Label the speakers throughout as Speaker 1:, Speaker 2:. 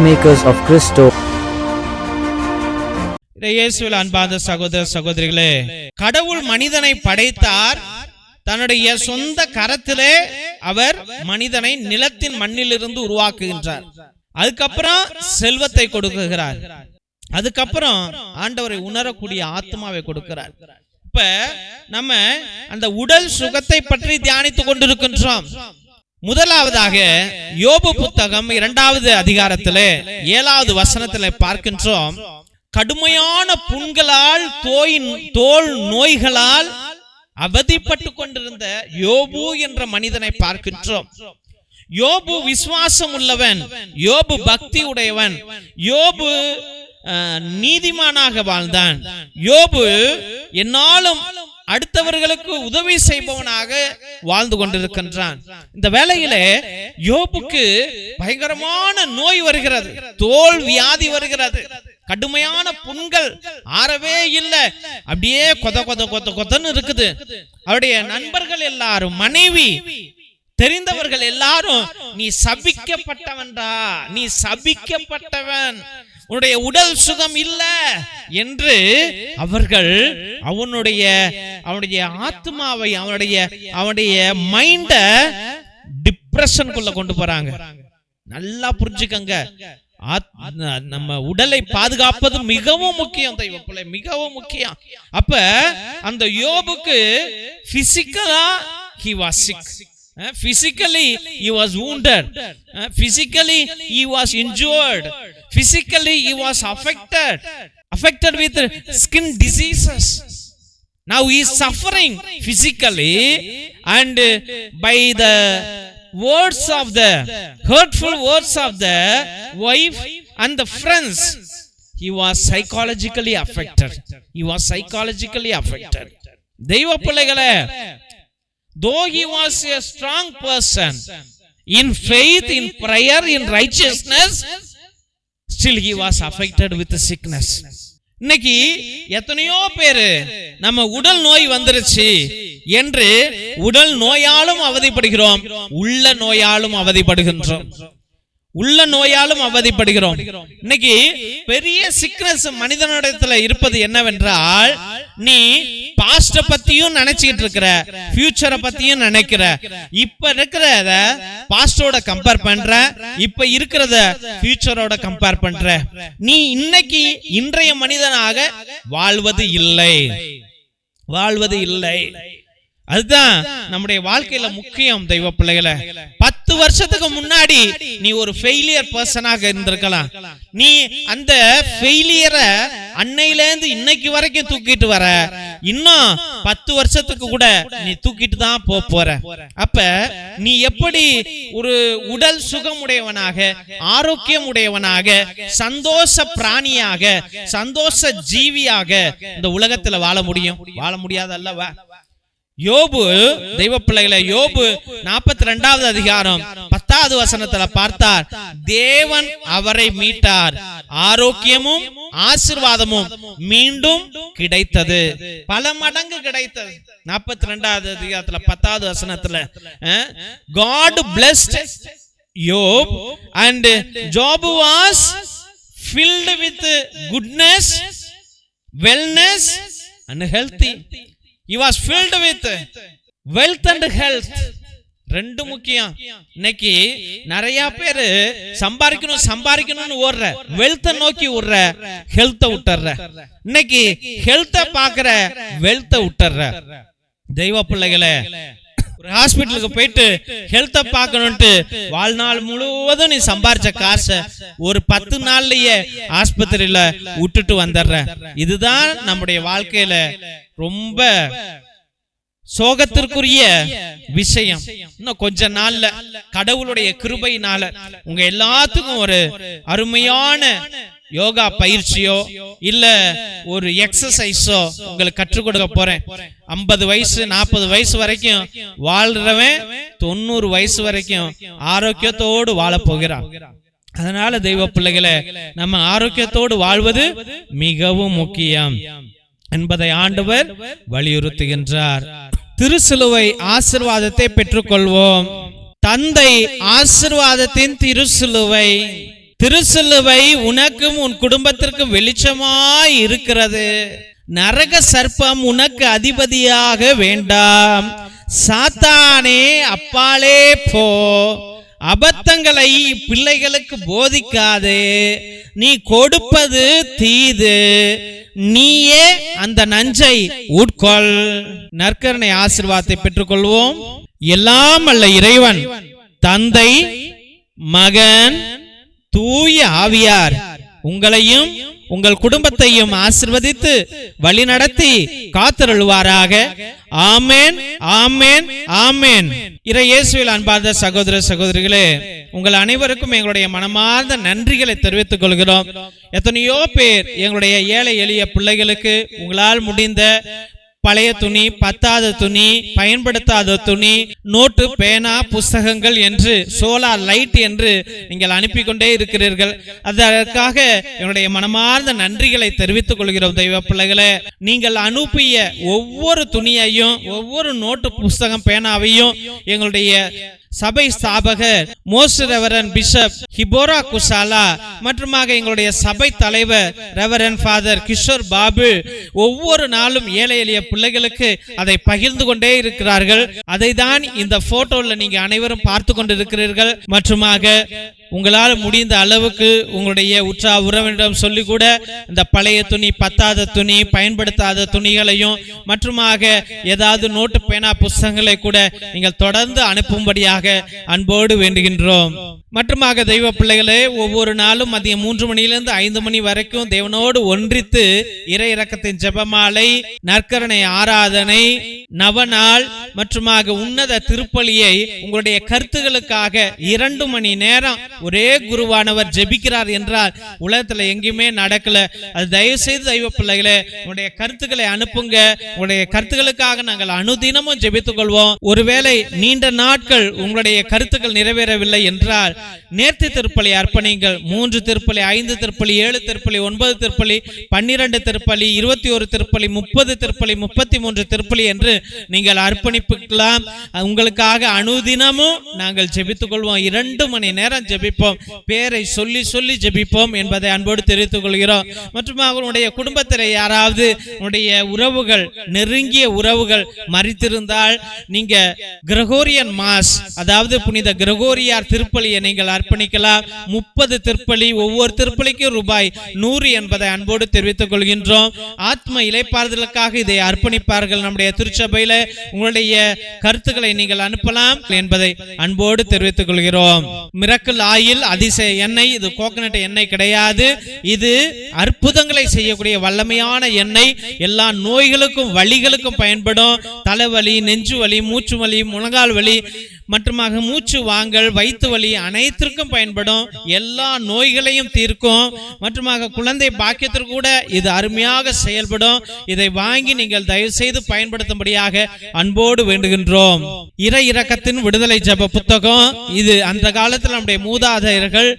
Speaker 1: Peacemakers of Christo.
Speaker 2: இயேசுவில் அன்பார்ந்த சகோதர சகோதரிகளே, கடவுள் மனிதனை படைத்தார். தன்னுடைய சொந்த கரத்திலே அவர் மனிதனை நிலத்தின் மண்ணிலிருந்து உருவாக்குகின்றார். அதுக்கப்புறம் செல்வத்தை கொடுக்குகிறார். அதுக்கப்புறம் ஆண்டவரை உணரக்கூடிய ஆத்மாவை கொடுக்கிறார். இப்ப நம்ம அந்த உடல் சுகத்தை பற்றி தியானித்துக் கொண்டிருக்கின்றோம். முதலாவதாக யோபு புத்தகம் 2வது அதிகாரத்திலே 7வது வசனத்திலே பார்க்கின்றோம். கடுமையான புண்களால் தோல் நோய்களால் அவதிப்பட்டு கொண்டிருந்த யோபு என்ற மனிதனை பார்க்கின்றோம். யோபு விசுவாசம் உள்ளவன், யோபு பக்தி உடையவன், யோபு நீதிமானாக வாழ்ந்தான். யோபு என்னாலும் அடுத்தவர்களுக்கு உதவி செய்பவனாக வாழ்ந்து கொண்டிருக்கின்றான். இந்த வேளையிலே யோபுக்கு பயங்கரமான நோய் வருகிறது, தோல் வியாதி வருகிறது, கடுமையான புண்கள் ஆறவே இல்லை, அப்படியே கொதன்னு இருக்குது. அவருடைய நண்பர்கள் எல்லாரும், மனைவி, தெரிந்தவர்கள் எல்லாரும், நீ சபிக்கப்பட்டவன்டா, நீ சபிக்கப்பட்டவன், உன்னுடைய உடல் சுகம் இல்ல என்று அவர்கள் அவனுடைய ஆத்மாவை, அவனுடைய மைண்ட டிப்ரெஷனுக்குள்ள கொண்டு போறாங்க. நல்லா புரிஞ்சுக்கங்க, நம்ம உடலை பாதுகாப்பது மிகவும் முக்கியம், தெய்வ பிள்ளை, மிகவும் முக்கியம். அப்ப அந்த யோபுக்கு பிசிக்கலா he was sick, physically he was wounded, physically he was injured, physically he was affected with skin diseases. Now he is suffering physically, and by the words of the hurtful words of the wife and the friends, he was psychologically affected. தெய்வ பிள்ளைகளே, though he was a strong person in faith, in prayer, in righteousness, still he was affected with the sickness. இன்னைக்கு எத்தனையோ பேரு நம்ம உடல் நோய் வந்துருச்சு என்று உடல் நோயாலும் அவதிப்படுகிறோம், உள்ள நோயாலும் அவதிப்படுகின்றோம். இன்னைக்கு பெரிய சிக்னஸ் மனிதனிடத்துல இருப்பது என்னவென்றால், நீ பாஸ்ட பத்தியும் நினைச்சிட்டு இருக்கிற, ஃபியூச்சரை பத்தியும் நினைக்கிற, இப்ப இருக்கிறத பாஸ்டோட கம்பேர் பண்ற, இப்ப இருக்கிறத ஃபியூச்சரோட கம்பேர் பண்ற. நீ இன்னைக்கு இன்றைய மனிதனாக வாழ்வது இல்லை. அதுதான் நம்முடைய வாழ்க்கையில முக்கியம். தெய்வ பிள்ளைகளை, 10 வருஷத்துக்கு முன்னாடி நீ ஒரு ஃபெயிலியர் பர்சனாக இருந்திருக்கலாம். நீ அந்த ஃபெயிலியரை அன்னையிலேருந்து இன்னைக்கு வரைக்கும் தூக்கிட்டு வர, இன்னும் 10 வருஷத்துக்கு கூட நீ தூக்கிட்டு தான் போற. அப்ப நீ எப்படி ஒரு உடல் சுகமுடையவனாக, ஆரோக்கியம் உடையவனாக, சந்தோஷ பிராணியாக, சந்தோஷ ஜீவியாக இந்த உலகத்துல வாழ முடியாது அல்லவா? யோபு, தெய்வ பிள்ளைகளை, யோபு 42வது அதிகாரம் 10வது வசனத்துல பார்த்தார், தேவன் அவரை மீட்டார், ஆரோக்கியமும் ஆசீர்வாதமும் மீண்டும் கிடைத்தது, பல மடங்கு கிடைத்தது. 42வது அதிகாரத்துல 10வது வசனத்துல God blessed Job and Job was filled with goodness, wellness and healthy. He was filled with wealth and health. ரெண்டு முக்கியம். இன்னைக்கு நிறைய பேரு சம்பாதிக்கணும்னு ஓடுற, வெல்த் நோக்கி ஓடுற, ஹெல்த்த விட்டுற. இன்னைக்கு ஹெல்த்த பாக்குற, வெல்த்த விட்டுற. தெய்வ பிள்ளைகளே, ஒரு ஹாஸ்பிட்டலுக்கு போயிட்டு ஹெல்த்த பார்க்கணும்ட்டு வாழ்நாள் முழுவதும் நீ சம்பாரிச்ச காசை ஒரு 10 நாள்லயே ஆஸ்பத்திரியில விட்டுட்டு வந்துடுற. இதுதான் நம்முடைய வாழ்க்கையில ரொம்ப சோகத்திற்குரிய விஷயம். இன்னும் கொஞ்ச நாள்ல கடவுளுடைய கிருபையினால உங்க எல்லாத்துக்கும் ஒரு அருமையான யோகா பயிற்சியோ இல்ல ஒரு எக்ஸசைஸோ உங்களுக்கு கற்றுக் கொடுக்க போறேன். 50 வயசு 40 வயசு வரைக்கும் வாழ்றவன் 90 வயசு வரைக்கும் ஆரோக்கியத்தோடு வாழ போகிறான். அதனால தெய்வ பிள்ளைகளே, நம்ம ஆரோக்கியத்தோடு வாழ்வது மிகவும் முக்கியம் என்பதை ஆண்டவர் வலியுறுத்துகின்றார். திருசிலுவை ஆசீர்வாதத்தை பெற்றுக்கொள்வோம். தந்தை ஆசீர்வாதத்தின் திருசிலுவை, திருசிலுவை உனக்கும் உன் குடும்பத்திற்கும் வெளிச்சமாய் இருக்கிறது. நரக சர்ப்பம் உனக்கு அதிபதியாக வேண்டாம். சாத்தானே அப்பாலே போ. அபத்தங்களை பிள்ளைகளுக்கு போதிக்காதே. நீ கொடுப்பது தீது, நீயே அந்த நஞ்சை உட்கொள். நற்கருணை ஆசீர்வாதத்தை பெற்றுக்கொள்வோம். எல்லாம் அல்ல இறைவன் தந்தை, மகன், தூய ஆவியார் உங்களையும் உங்கள் குடும்பத்தையும் ஆசீர்வதித்து வழிநடத்தி காத்தருள்வாராக. ஆமென், ஆமென், ஆமென். இறை இயேசுவில் அன்பார்ந்த சகோதர சகோதரிகளே, உங்கள் அனைவருக்கும் எங்களுடைய மனமார்ந்த நன்றிகளை தெரிவித்துக் கொள்கிறோம். எத்தனையோ பேர் எங்களுடைய ஏழை எளிய பிள்ளைகளுக்கு உங்களால் முடிந்த பழைய துணி, பத்தாத துணி, பயன்படுத்தாத துணி, நோட்டு, பேனா, புஸ்தகங்கள் என்று சோலார் லைட் என்று நீங்கள் அனுப்பி கொண்டே இருக்கிறீர்கள். அதற்காக என்னுடைய மனமார்ந்த நன்றிகளை தெரிவித்துக் கொள்கிறோம். தெய்வ பிள்ளைகளே, நீங்கள் அனுப்பிய ஒவ்வொரு துணியையும், ஒவ்வொரு நோட்டு, புஸ்தகம், பேனாவையும் எங்களுடைய சபை ஸ்தாபகர் மோஸ்ட் ரெவரன் பிஷப் ஹிபோரா குசாலா மற்றும் எங்களுடைய சபை தலைவர் ரெவரன் ஃபாதர் கிஷோர் பாபு ஒவ்வொரு நாளும் ஏழை எளிய பிள்ளைகளுக்கு அதை பகிர்ந்து கொண்டே இருக்கிறார்கள். அதை தான் இந்த போட்டோல நீங்க அனைவரும் பார்த்து கொண்டிருக்கிறீர்கள். மற்றுமாக உங்களால் முடிந்த அளவுக்கு உங்களுடைய உற்ற உறவினரிடம் சொல்லி கூட இந்த பழைய துணி, பத்தாத துணி, பயன்படுத்தாத துணிகளையும் மற்றுமாக ஏதாவது நோட்டு, பேனா, புஸ்தகங்களை கூட நீங்கள் தொடர்ந்து அனுப்பும்படியாக அன்போடு வேண்டுகின்றோம். மற்றுமாக தெய்வ பிள்ளைகளே, ஒவ்வொரு நாளும் மதியம் 3 மணியிலிருந்து 5 மணி வரைக்கும் தேவனோடு ஒன்றித்து இறை இரக்கத்தின் ஜெபமாலை, நற்கருணை ஆராதனை, நவநாள் மற்றுமாக உன்னத திருப்பலியை உங்களுடைய கருத்துகளுக்காக 2 மணி நேரம் ஒரே குருவானவர் ஜெபிக்கிறார் என்றால் உலகத்துல எங்கேயுமே நடக்கல. அது தயவு செய்து தெய்வ பிள்ளைகளே, உங்களுடைய கருத்துக்களை அனுப்புங்க. உங்களுடைய கருத்துக்களுக்காக நாங்கள் அனுதினமும் ஜெபித்துக் கொள்வோம். ஒருவேளை நீண்ட நாட்கள் உங்களுடைய கருத்துக்கள் நிறைவேறவில்லை என்றால் நேர்த்தி திருப்பலி அர்ப்பணிங்கள். 3 திருப்பலி, 5 திருப்பலி, 7 திருப்பலி, 9 திருப்பலி, 12 திருப்பலி, 21 திருப்பலி, 30 திருப்பலி, 33 திருப்பலி என்று நீங்கள் அர்ப்பணிக்கலாம். உங்களுக்காக அனுதினமும் நாங்கள் ஜெபித்துக் கொள்வோம். 2 மணி நேரம் ஜெபிப்போம். பேரை சொல்லி சொல்லி ஜெபிப்போம் என்பதை அன்போடு தெரிவித்துக் கொள்கிறோம். மற்றும் அவருடைய குடும்பத்தில் யாராவது உடைய உறவுகள், நெருங்கிய உறவுகள் மரித்திருந்தால் நீங்க கிரகோரியன் மாஸ், அதாவது புனித கிரகோரியார் திருப்பலியை நீங்கள் அர்ப்பணிக்கலாம். 30 திருப்பலி, ஒவ்வொரு திருப்பலிக்கும் ரூபாய் 100 என்பதை அன்போடு தெரிவித்துக் கொள்கின்றோம். ஆத்ம இளைப்பாறுதலுக்காக இதை அர்ப்பணிப்பார்கள் நம்முடைய திருச்சபையில. உங்களுடைய கருத்துக்களை நீங்கள் அனுப்பலாம் என்பதை அன்போடு தெரிவித்துக் கொள்கிறோம். மிரக்கல் ஆயில் அதிசய எண்ணெய், இது கோகனட் எண்ணெய் கிடையாது. இது அற்புதங்களை செய்யக்கூடிய வல்லமையான எண்ணெய். எல்லா நோய்களுக்கும் வலிகளுக்கும் பயன்படும். தலைவலி, நெஞ்சு வலி, மூச்சு வலி, முழங்கால் வலி மற்றுமாக மூச்சு வாங்கல், வயிற்று வலி அனைத்திற்கும் பயன்படும். எல்லா நோய்களையும் தீர்க்கும். மற்றுமாக குழந்தை பாக்கியத்திற்கு கூட இது அருமையாக செயல்படும். இதை வாங்கி நீங்கள் தயவு செய்து பயன்படுத்தும்படியாக அன்போடு வேண்டுகின்றோம். இறை இரக்கத்தின் விடுதலை ஜெப புத்தகம். இது அந்த காலத்தில் நம்முடைய மூதாதையர்கள்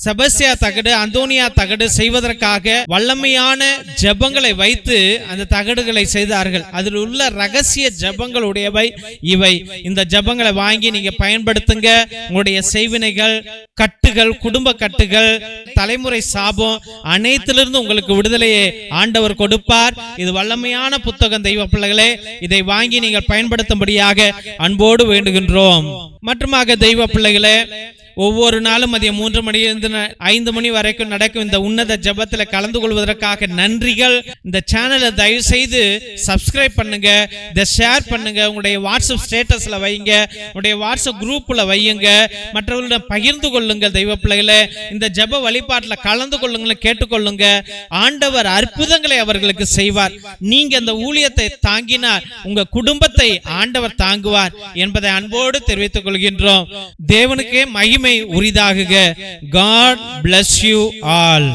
Speaker 2: செபஸ்தியா தகடு, அந்தோனியா தகடு செய்வதற்காக வல்லமையான ஜெபங்களை வைத்து அந்த தகடுகளை செய்தார்கள். அதில் உள்ள ரகசிய ஜெபங்கள் உடையவை இவை. இந்த ஜெபங்களை வாங்கி நீங்க பயன்படுத்துங்க. உங்களுடைய செய்வினைகள், கட்டுகள், குடும்ப கட்டுகள், தலைமுறை சாபம் அனைத்திலிருந்து உங்களுக்கு விடுதலையை ஆண்டவர் கொடுப்பார். இது வல்லமையான புத்தகம் தெய்வ பிள்ளைகளே. இதை வாங்கி நீங்கள் பயன்படுத்தும்படியாக அன்போடு வேண்டுகின்றோம். மற்றுமாக தெய்வ பிள்ளைகளே, ஒவ்வொரு நாளும் மதியம் 3 மணியிலிருந்து 5 மணி வரைக்கும் நடக்கும் இந்த உன்னத ஜெபத்தில் கலந்து கொள்வதற்காக நன்றிகள். இந்த சேனலை தயவு செய்து சப்ஸ்கிரைப் பண்ணுங்க, இதை ஷேர் பண்ணுங்க, உங்களுடைய வாட்ஸ்அப் ஸ்டேட்டஸ்ல வைங்க, உங்களுடைய வாட்ஸ்அப் குரூப்ல வையுங்க, மற்றவர்களிடம் பகிர்ந்து கொள்ளுங்கள். தெய்வ பிள்ளைகளே, இந்த ஜெப வழிபாட்டில் கலந்து கொள்ளுங்கள், கேட்டுக்கொள்ளுங்க. ஆண்டவர் அற்புதங்களை அவர்களுக்கு செய்வார். நீங்க இந்த ஊழியத்தை தாங்கினார், உங்க குடும்பத்தை ஆண்டவர் தாங்குவார் என்பதை அன்போடு தெரிவித்துக் கொள்கின்றோம். தேவனுக்கே மகிமை உரிதாகுக. God bless you all.